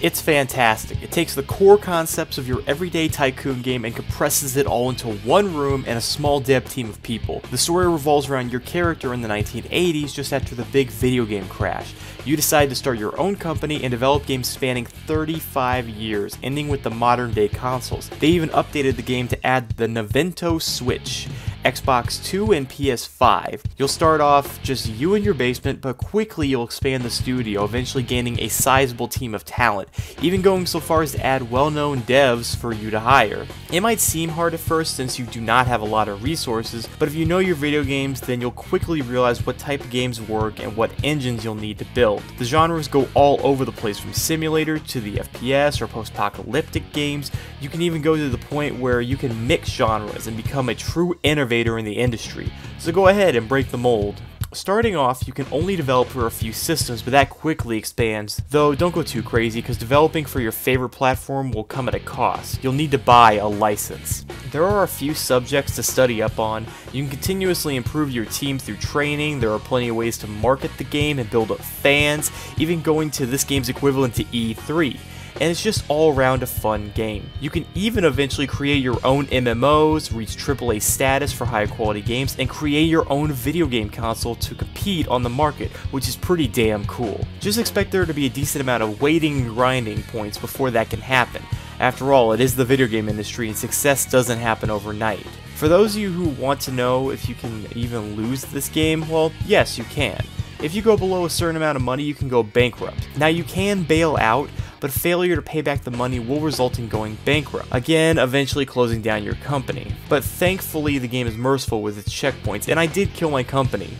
It's fantastic. It takes the core concepts of your everyday Tycoon game and compresses it all into one room and a small dev team of people. The story revolves around your character in the 1980s just after the big video game crash. You decide to start your own company and develop games spanning 35 years, ending with the modern day consoles. They even updated the game to add the Nintendo Switch, Xbox 2 and PS5. You'll start off just you in your basement, but quickly you'll expand the studio, eventually gaining a sizable team of talent, even going so far as to add well-known devs for you to hire. It might seem hard at first since you do not have a lot of resources, but if you know your video games, then you'll quickly realize what type of games work and what engines you'll need to build. The genres go all over the place, from simulator to the FPS or post-apocalyptic games. You can even go to the point where you can mix genres and become a true innovator in the industry. So go ahead and break the mold. Starting off, you can only develop for a few systems, but that quickly expands. Though don't go too crazy, because developing for your favorite platform will come at a cost. You'll need to buy a license. There are a few subjects to study up on. You can continuously improve your team through training. There are plenty of ways to market the game and build up fans, even going to this game's equivalent to E3. And it's just all around a fun game. You can even eventually create your own MMOs, reach AAA status for high quality games, and create your own video game console to compete on the market, which is pretty damn cool. Just expect there to be a decent amount of waiting and grinding points before that can happen. After all, it is the video game industry and success doesn't happen overnight. For those of you who want to know if you can even lose this game, well, yes, you can. If you go below a certain amount of money, you can go bankrupt. Now, you can bail out, but failure to pay back the money will result in going bankrupt, again eventually closing down your company. But thankfully the game is merciful with its checkpoints, and I did kill my company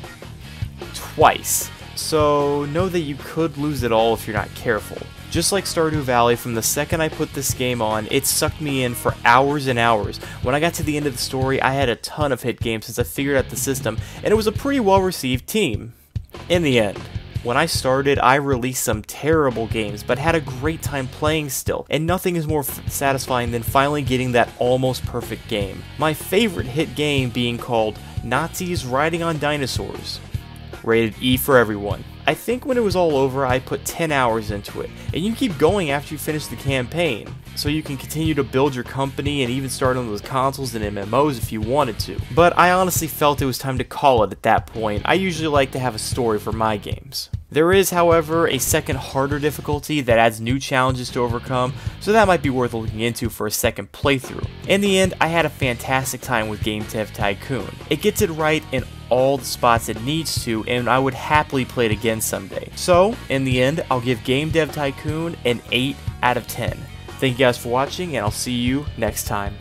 twice, so know that you could lose it all if you're not careful. Just like Stardew Valley, from the second I put this game on, it sucked me in for hours and hours. When I got to the end of the story, I had a ton of hit games since I figured out the system, and it was a pretty well received team. In the end, when I started, I released some terrible games, but had a great time playing still, and nothing is more satisfying than finally getting that almost perfect game. My favorite hit game being called Nazis Riding on Dinosaurs. Rated E for everyone. I think when it was all over, I put 10 hours into it, and you can keep going after you finish the campaign, so you can continue to build your company and even start on those consoles and MMOs if you wanted to. But I honestly felt it was time to call it at that point. I usually like to have a story for my games. There is, however, a second harder difficulty that adds new challenges to overcome, so that might be worth looking into for a second playthrough. In the end, I had a fantastic time with Game Dev Tycoon. It gets it right in all the spots it needs to, and I would happily play it again someday. So, in the end, I'll give Game Dev Tycoon an 8 out of 10. Thank you guys for watching, and I'll see you next time.